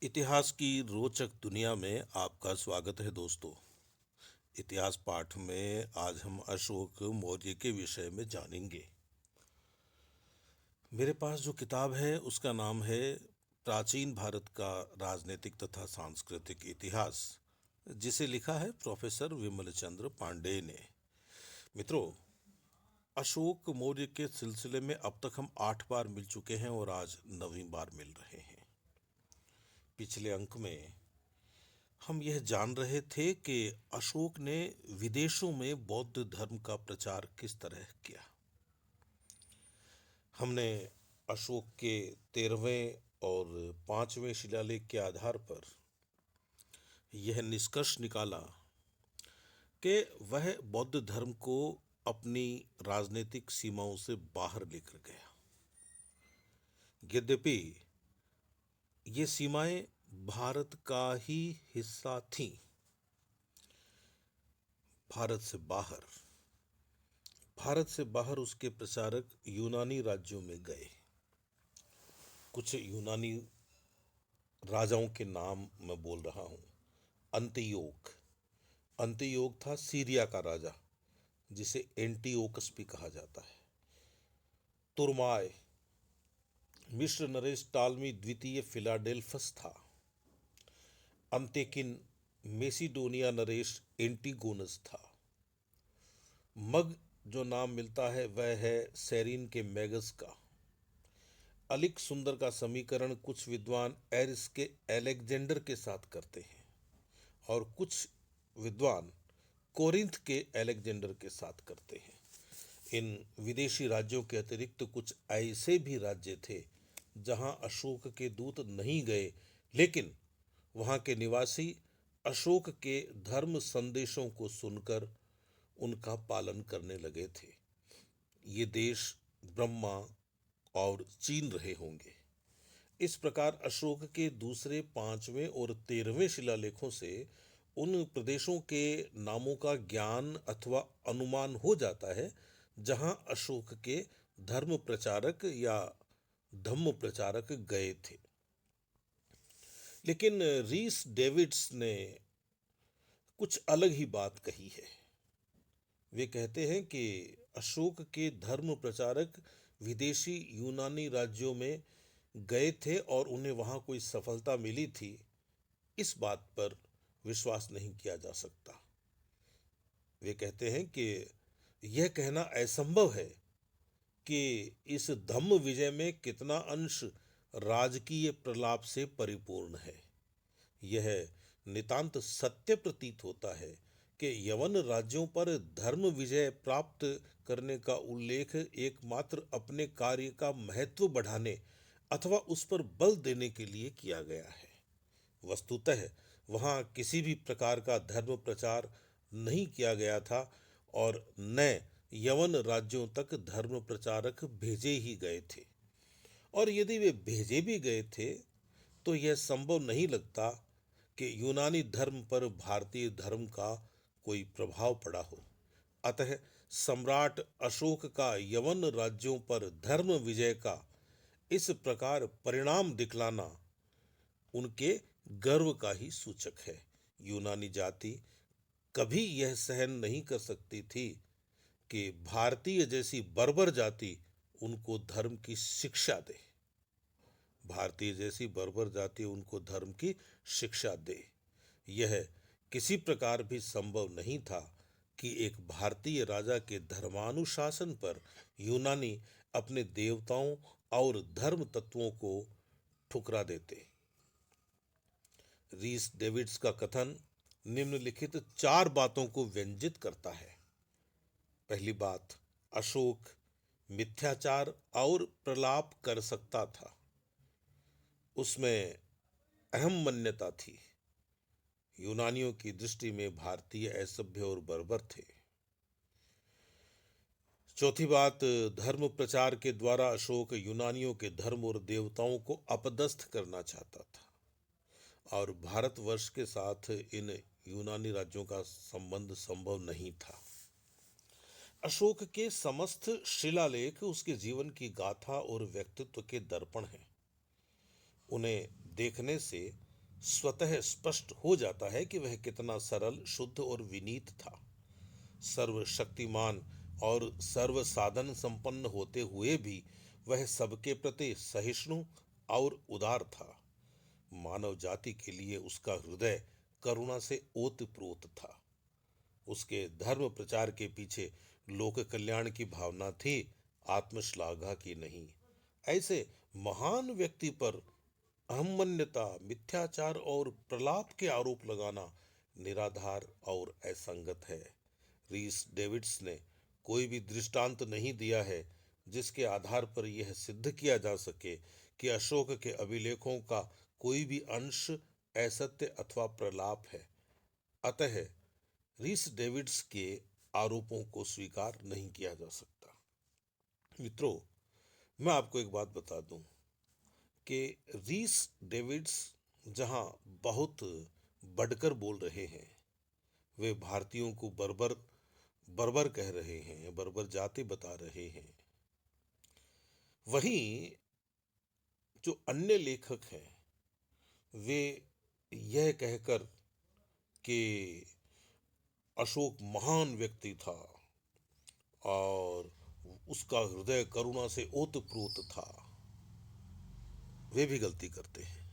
इतिहास की रोचक दुनिया में आपका स्वागत है दोस्तों। इतिहास पाठ में आज हम अशोक मौर्य के विषय में जानेंगे। मेरे पास जो किताब है उसका नाम है प्राचीन भारत का राजनीतिक तथा सांस्कृतिक इतिहास, जिसे लिखा है प्रोफेसर विमल चंद्र पांडेय ने। मित्रों, अशोक मौर्य के सिलसिले में अब तक हम 8 बार मिल चुके हैं और आज 9वीं बार मिल रहे हैं। पिछले अंक में हम यह जान रहे थे कि अशोक ने विदेशों में बौद्ध धर्म का प्रचार किस तरह किया। हमने अशोक के 13वें और 5वें शिलालेख के आधार पर यह निष्कर्ष निकाला कि वह बौद्ध धर्म को अपनी राजनीतिक सीमाओं से बाहर लेकर गया। यद्यपि ये सीमाएं भारत का ही हिस्सा थीं, भारत से बाहर उसके प्रचारक यूनानी राज्यों में गए। कुछ यूनानी राजाओं के नाम मैं बोल रहा हूँ। अंतियोग था सीरिया का राजा, जिसे एंटीओकस भी कहा जाता है। तुर्माय मिस्र नरेश टालमी द्वितीय फिलाडेल्फस था। अंतेकिन मेसिडोनिया नरेश एंटीगोनस था। मग जो नाम मिलता है वह है सेरीन के मैगस का। अलिक सुंदर का समीकरण कुछ विद्वान एरिस के एलेक्जेंडर के साथ करते हैं और कुछ विद्वान कोरिंथ के एलेक्जेंडर के साथ करते हैं। इन विदेशी राज्यों के अतिरिक्त कुछ ऐसे भी राज्य थे जहां अशोक के दूत नहीं गए, लेकिन वहां के निवासी अशोक के धर्म संदेशों को सुनकर उनका पालन करने लगे थे। ये देश ब्रह्मा और चीन रहे होंगे। इस प्रकार अशोक के दूसरे, 5वें और 13वें शिलालेखों से उन प्रदेशों के नामों का ज्ञान अथवा अनुमान हो जाता है जहां अशोक के धर्म प्रचारक या धम्म प्रचारक गए थे। लेकिन रीस डेविड्स ने कुछ अलग ही बात कही है। वे कहते हैं कि अशोक के धर्म प्रचारक विदेशी यूनानी राज्यों में गए थे और उन्हें वहां कोई सफलता मिली थी, इस बात पर विश्वास नहीं किया जा सकता। वे कहते हैं कि यह कहना असंभव है कि इस धम्म विजय में कितना अंश राजकीय प्रलाप से परिपूर्ण है। यह नितांत सत्य प्रतीत होता है कि यवन राज्यों पर धर्म विजय प्राप्त करने का उल्लेख एकमात्र अपने कार्य का महत्व बढ़ाने अथवा उस पर बल देने के लिए किया गया है। वस्तुतः वहां किसी भी प्रकार का धर्म प्रचार नहीं किया गया था और न यवन राज्यों तक धर्म प्रचारक भेजे ही गए थे। और यदि वे भेजे भी गए थे तो यह संभव नहीं लगता कि यूनानी धर्म पर भारतीय धर्म का कोई प्रभाव पड़ा हो। अतः सम्राट अशोक का यवन राज्यों पर धर्म विजय का इस प्रकार परिणाम दिखलाना उनके गर्व का ही सूचक है। यूनानी जाति कभी यह सहन नहीं कर सकती थी कि भारतीय जैसी बर्बर जाति उनको धर्म की शिक्षा दे। भारतीय जैसी बर्बर जाति उनको धर्म की शिक्षा दे। यह किसी प्रकार भी संभव नहीं था कि एक भारतीय राजा के धर्मानुशासन पर यूनानी अपने देवताओं और धर्म तत्वों को ठुकरा देते। रीस डेविड्स का कथन निम्नलिखित 4 बातों को व्यंजित करता है। पहली बात, अशोक मिथ्याचार और प्रलाप कर सकता था। उसमें अहम मान्यता थी। यूनानियों की दृष्टि में भारतीय असभ्य और बर्बर थे। चौथी बात, धर्म प्रचार के द्वारा अशोक यूनानियों के धर्म और देवताओं को अपदस्थ करना चाहता था और भारतवर्ष के साथ इन यूनानी राज्यों का संबंध संभव नहीं था। अशोक के समस्त शिलालेख उसके जीवन की गाथा और व्यक्तित्व के दर्पण हैं। उन्हें देखने से स्वतः स्पष्ट हो जाता है कि वह कितना सरल, शुद्ध और विनीत था। सर्वशक्तिमान और सर्व साधन संपन्न होते हुए भी वह सबके प्रति सहिष्णु और उदार था। मानव जाति के लिए उसका हृदय करुणा से ओतप्रोत था। उसके धर्म प्रचार के पीछे लोक कल्याण की भावना थी, आत्मश्लाघा की नहीं। ऐसे महान व्यक्ति पर अहम्मन्यता, मिथ्याचार और प्रलाप के आरोप लगाना निराधार और असंगत है। रीस डेविड्स ने कोई भी दृष्टांत नहीं दिया है जिसके आधार पर यह सिद्ध किया जा सके कि अशोक के अभिलेखों का कोई भी अंश असत्य अथवा प्रलाप है। अतः रीस डेविड्स के आरोपों को स्वीकार नहीं किया जा सकता। मित्रों, मैं आपको एक बात बता दूं कि रीस डेविड्स जहां बहुत बढ़कर बोल रहे हैं, वे भारतीयों को बर्बर बर्बर कह रहे हैं, बर्बर जाति बता रहे हैं, वहीं जो अन्य लेखक हैं वे यह कहकर कि अशोक महान व्यक्ति था और उसका हृदय करुणा से ओतप्रोत था, वे भी गलती करते हैं।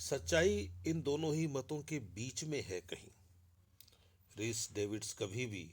सच्चाई इन दोनों ही मतों के बीच में है कहीं। रीस डेविड्स कभी भी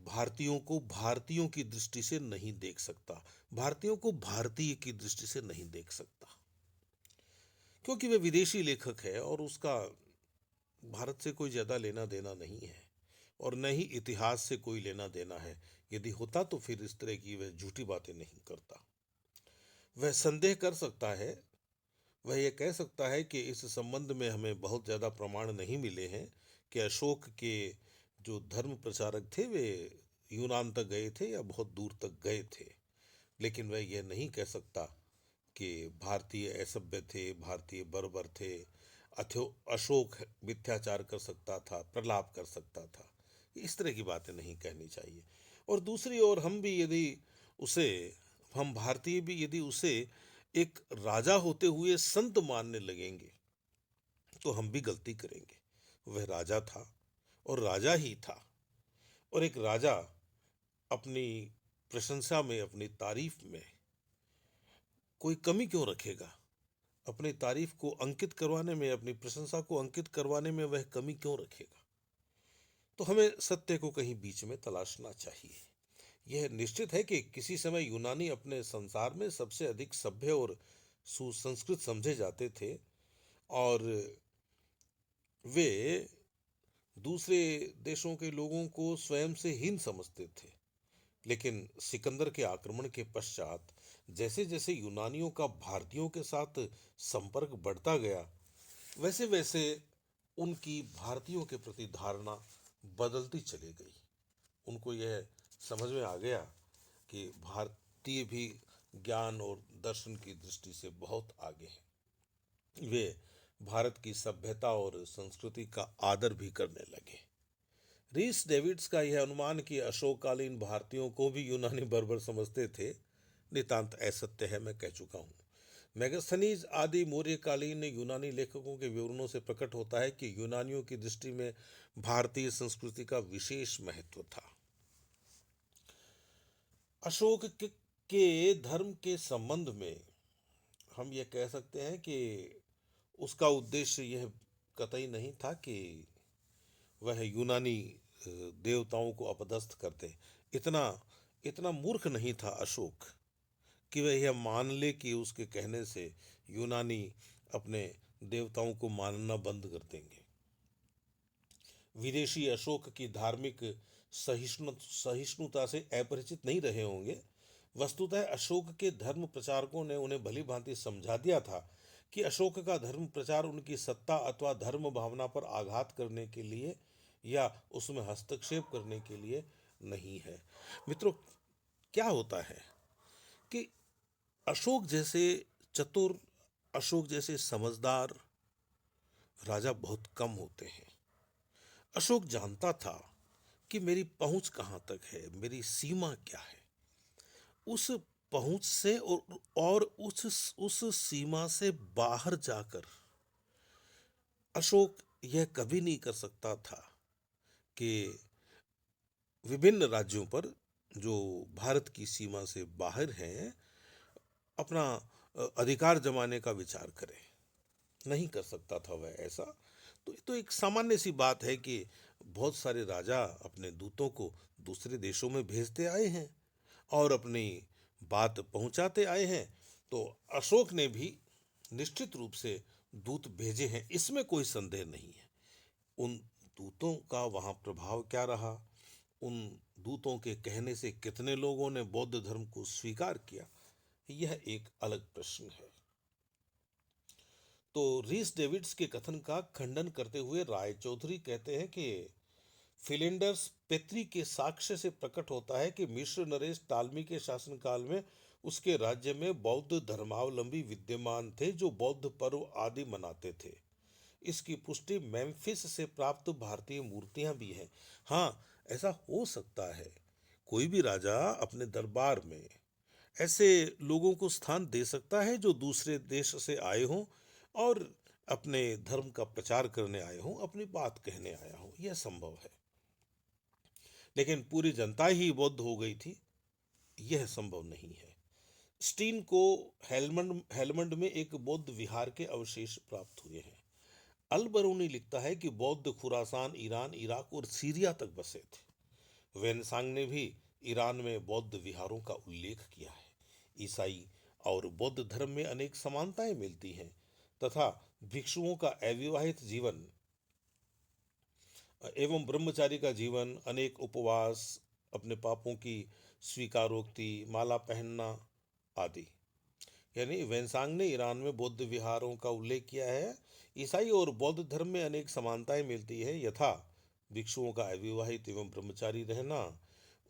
भारतीयों को भारतीयों की दृष्टि से नहीं देख सकता, भारतीयों को भारतीय की दृष्टि से नहीं देख सकता, क्योंकि वह विदेशी लेखक है और उसका भारत से कोई ज्यादा लेना देना नहीं है और न ही इतिहास से कोई लेना देना है। यदि होता तो फिर इस तरह की वह झूठी बातें नहीं करता। वह संदेह कर सकता है, वह यह कह सकता है कि इस संबंध में हमें बहुत ज्यादा प्रमाण नहीं मिले हैं कि अशोक के जो धर्म प्रचारक थे वे यूनान तक गए थे या बहुत दूर तक गए थे, लेकिन वह यह नहीं कह सकता कि भारतीय असभ्य थे, भारतीय बर्बर थे, अथो अशोक मिथ्याचार कर सकता था, प्रलाप कर सकता था। इस तरह की बातें नहीं कहनी चाहिए। और दूसरी ओर उसे हम भारतीय भी यदि उसे एक राजा होते हुए संत मानने लगेंगे तो हम भी गलती करेंगे। वह राजा था और राजा ही था, और एक राजा अपनी प्रशंसा में, अपनी तारीफ में कोई कमी क्यों रखेगा? अपनी तारीफ को अंकित करवाने में, अपनी प्रशंसा को अंकित करवाने में वह कमी क्यों रखेगा? तो हमें सत्य को कहीं बीच में तलाशना चाहिए। यह निश्चित है कि किसी समय यूनानी अपने संसार में सबसे अधिक सभ्य और सुसंस्कृत समझे जाते थे और वे दूसरे देशों के लोगों को स्वयं से हीन समझते थे। लेकिन सिकंदर के आक्रमण के पश्चात जैसे जैसे यूनानियों का भारतीयों के साथ संपर्क बढ़ता गया, वैसे वैसे उनकी भारतीयों के प्रति धारणा बदलती चली गई। उनको यह समझ में आ गया कि भारतीय भी ज्ञान और दर्शन की दृष्टि से बहुत आगे हैं। वे भारत की सभ्यता और संस्कृति का आदर भी करने लगे। रीस डेविड्स का यह अनुमान कि अशोककालीन भारतीयों को भी यूनानी बर्बर समझते थे नितांत असत्य है, मैं कह चुका हूँ। मेगास्थनीज आदि मौर्यकालीन यूनानी लेखकों के विवरणों से प्रकट होता है कि यूनानियों की दृष्टि में भारतीय संस्कृति का विशेष महत्व था। अशोक के धर्म के संबंध में हम ये कह सकते हैं कि उसका उद्देश्य यह कतई नहीं था कि वह यूनानी देवताओं को अपदस्थ करते। इतना इतना मूर्ख नहीं था अशोक कि वह यह मान ले कि उसके कहने से यूनानी अपने देवताओं को मानना बंद कर देंगे। विदेशी अशोक की धार्मिक सहिष्णुता से अपरिचित नहीं रहे होंगे। वस्तुतः अशोक के धर्म प्रचारकों ने उन्हें भली भांति समझा दिया था कि अशोक का धर्म प्रचार उनकी सत्ता अथवा धर्म भावना पर आघात करने के लिए या उसमें हस्तक्षेप करने के लिए नहीं है। मित्रों, क्या होता है कि अशोक जैसे चतुर, अशोक जैसे समझदार राजा बहुत कम होते हैं। अशोक जानता था कि मेरी पहुंच कहां तक है, मेरी सीमा क्या है। उस पहुंच से और उस सीमा से बाहर जाकर अशोक यह कभी नहीं कर सकता था कि विभिन्न राज्यों पर जो भारत की सीमा से बाहर हैं अपना अधिकार जमाने का विचार करे। नहीं कर सकता था वह ऐसा। तो ये तो एक सामान्य सी बात है कि बहुत सारे राजा अपने दूतों को दूसरे देशों में भेजते आए हैं और अपनी बात पहुंचाते आए हैं। तो अशोक ने भी निश्चित रूप से दूत भेजे हैं, इसमें कोई संदेह नहीं है। उन दूतों का वहां प्रभाव क्या रहा, उन दूतों के कहने से कितने लोगों ने बौद्ध धर्म को स्वीकार किया, यह एक अलग प्रश्न है। तो रीस डेविड्स के कथन का खंडन करते हुए राय चौधरी कहते हैं कि फिलिंडर्स पेत्री के साक्ष्य से प्रकट होता है कि मिस्र नरेश टालमी के शासनकाल में उसके राज्य में बौद्ध धर्मावलंबी विद्यमान थे जो बौद्ध पर्व आदि मनाते थे। इसकी पुष्टि मेम्फिस से प्राप्त भारतीय मूर्तियां भी हैं। हाँ, ऐसा हो सकता है कोई भी राजा अपने दरबार में ऐसे लोगों को स्थान दे सकता है जो दूसरे देश से आए हों और अपने धर्म का प्रचार करने आए हों, अपनी बात कहने आया हो, यह संभव है। लेकिन पूरी जनता ही बौद्ध हो गई थी, यह संभव नहीं है। स्टीन को हेलमंड में एक बौद्ध विहार के अवशेष प्राप्त हुए हैं। अल बरूनी लिखता है कि बौद्ध खुरासान, ईरान, इराक और सीरिया तक बसे थे। वेनसांग ने भी ईरान में बौद्ध विहारों का उल्लेख किया है। ईसाई और बौद्ध धर्म में अनेक समानताएं मिलती हैं तथा भिक्षुओं का अविवाहित जीवन एवं ब्रह्मचारी का जीवन, अनेक उपवास, अपने पापों की स्वीकारोक्ति, माला पहनना आदि। यानी वेनसांग ने ईरान में बौद्ध विहारों का उल्लेख किया है। ईसाई और बौद्ध धर्म में अनेक समानताएं मिलती है, यथा भिक्षुओं का अविवाहित एवं ब्रह्मचारी रहना,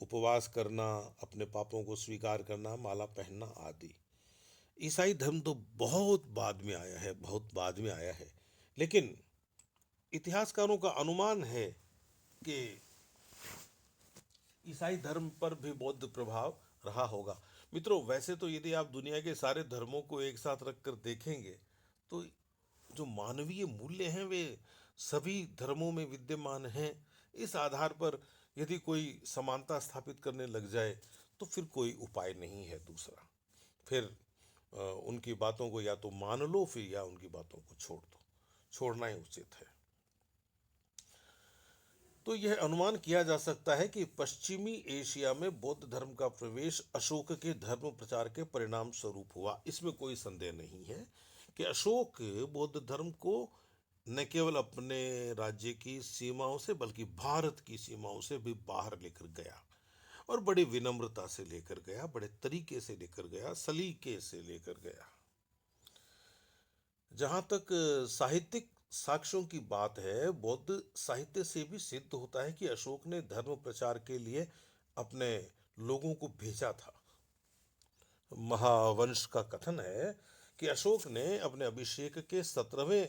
उपवास करना, अपने पापों को स्वीकार करना, माला पहनना आदि। ईसाई धर्म तो बहुत बाद में आया है, बहुत बाद में आया है, लेकिन इतिहासकारों का अनुमान है कि ईसाई धर्म पर भी बौद्ध प्रभाव रहा होगा। मित्रों, वैसे तो यदि आप दुनिया के सारे धर्मों को एक साथ रखकर देखेंगे तो जो मानवीय मूल्य हैं वे सभी धर्मों में विद्यमान हैं। इस आधार पर यदि कोई समानता स्थापित करने लग जाए तो फिर कोई उपाय नहीं है दूसरा। फिर उनकी बातों को या तो मान लो फिर या उनकी बातों को छोड़ दो। छोड़ना ही उचित है। तो यह अनुमान किया जा सकता है कि पश्चिमी एशिया में बौद्ध धर्म का प्रवेश अशोक के धर्म प्रचार के परिणाम स्वरूप हुआ। इसमें कोई संदेह नहीं है कि अशोक बौद्ध धर्म को न केवल अपने राज्य की सीमाओं से बल्कि भारत की सीमाओं से भी बाहर लेकर गया और बड़ी विनम्रता से लेकर गया, बड़े तरीके से लेकर गया, सलीके से लेकर गया। जहाँ तक साहित्यिक साक्ष्यों की बात है, बौद्ध साहित्य से भी सिद्ध होता है कि अशोक ने धर्म प्रचार के लिए अपने लोगों को भेजा था। महावंश का कथन है कि अशोक ने अपने अभिषेक के 17वें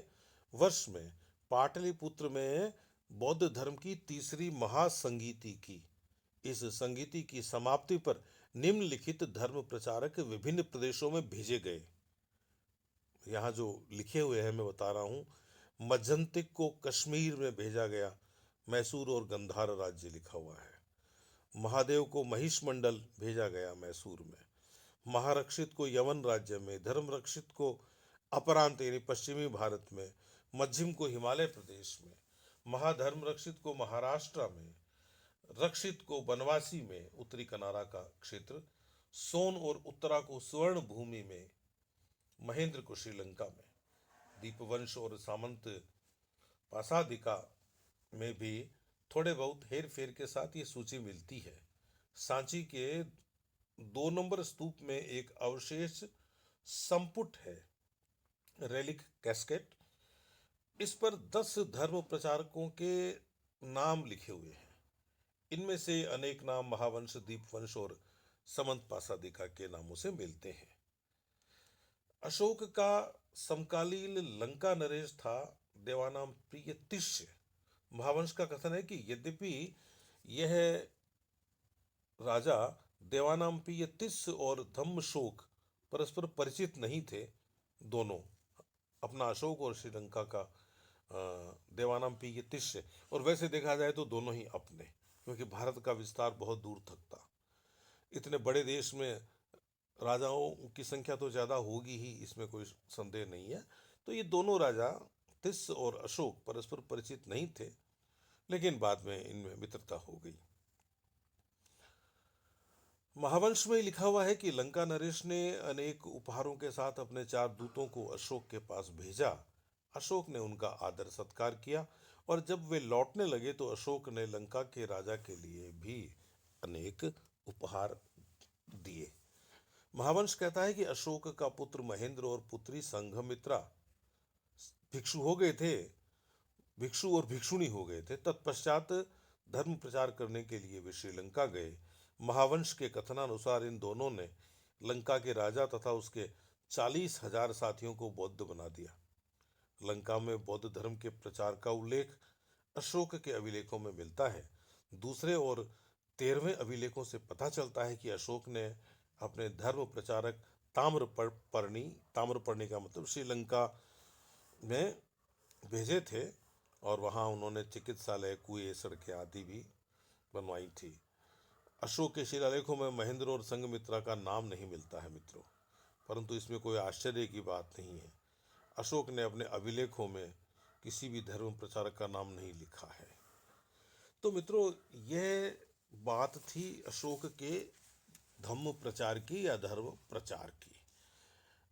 वर्ष में पाटलिपुत्र में बौद्ध धर्म की तीसरी महासंगीति की। इस संगीति की समाप्ति पर निम्नलिखित धर्म प्रचारक विभिन्न प्रदेशों में भेजे गए। यहाँ जो लिखे हुए हैं मैं बता रहा हूँ। मज्जंतिक को कश्मीर में भेजा गया, मैसूर और गंधार राज्य लिखा हुआ है। महादेव को महिष मंडल भेजा गया मैसूर में। महारक्षित को यवन राज्य में, धर्मरक्षित को अपरांत यानी पश्चिमी भारत में, मध्यम को हिमालय प्रदेश में, महाधर्मरक्षित को महाराष्ट्र में, रक्षित को बनवासी में उत्तरी कनारा का क्षेत्र, सोन और उत्तरा को स्वर्ण भूमि में, महेंद्र को श्रीलंका में, दीपवंश और सामंत पासादिका में भी थोड़े बहुत हेर फेर के साथ ये सूची मिलती है। सांची के 2 नंबर स्तूप में एक अवशेष संपुट है, रेलिक कैस्केट। इस पर 10 धर्म प्रचारकों के नाम लिखे हुए हैं। इनमें से अनेक नाम महावंश, दीपवंश और समंत पासादिका के नामों से मिलते हैं। अशोक का समकालीन लंका नरेश था देवानाम प्रियतिष्य। महावंश का कथन है कि यद्यपि यह राजा देवानाम प्रियतिष्य और धम्मशोक परस्पर परिचित नहीं थे, दोनों अपना अशोक और श्रीलंका का देवानाम्पियतिष्य। और वैसे देखा जाए तो दोनों ही अपने, क्योंकि भारत का विस्तार बहुत दूर तक था। इतने बड़े देश में राजाओं की संख्या तो ज़्यादा होगी ही, इसमें कोई संदेह नहीं है। तो ये दोनों राजा तिस्स और अशोक परस्पर परिचित नहीं थे, लेकिन बाद में इनमें मित्रता हो गई। महावंश में लिखा हुआ है कि लंका नरेश ने अनेक उपहारों के साथ अपने 4 दूतों को अशोक के पास भेजा। अशोक ने उनका आदर सत्कार किया, और जब वे लौटने लगे तो अशोक ने लंका के राजा के लिए भी अनेक उपहार दिए। महावंश कहता है कि अशोक का पुत्र महेंद्र और पुत्री संघमित्रा भिक्षु हो गए थे, भिक्षु और भिक्षुणी हो गए थे। तत्पश्चात धर्म प्रचार करने के लिए वे श्रीलंका गए। महावंश के कथनानुसार इन दोनों ने लंका के राजा तथा उसके 40,000 साथियों को बौद्ध बना दिया। लंका में बौद्ध धर्म के प्रचार का उल्लेख अशोक के अभिलेखों में मिलता है। दूसरे और 13वें अभिलेखों से पता चलता है कि अशोक ने अपने धर्म प्रचारक ताम्रपर्णी, ताम्रपर्णी का मतलब श्रीलंका में भेजे थे, और वहाँ उन्होंने चिकित्सालय, कुएं, सड़कें आदि भी बनवाई थी। अशोक के शिलालेखों में महेंद्र और संघमित्रा का नाम नहीं मिलता है मित्रों, परंतु इसमें कोई आश्चर्य की बात नहीं है। अशोक ने अपने अभिलेखों में किसी भी धर्म प्रचारक का नाम नहीं लिखा है। तो मित्रों, यह बात थी अशोक के धम्म प्रचार की या धर्म प्रचार की।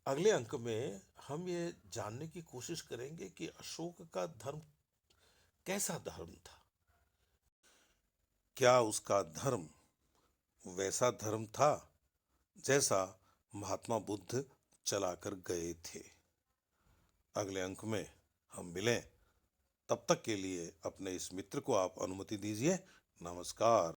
अगले अंक में हम ये जानने की कोशिश करेंगे कि अशोक का धर्म कैसा धर्म था। क्या उसका धर्म वैसा धर्म था जैसा महात्मा बुद्ध चलाकर गए थे। अगले अंक में हम मिलें, तब तक के लिए अपने इस मित्र को आप अनुमति दीजिए। नमस्कार।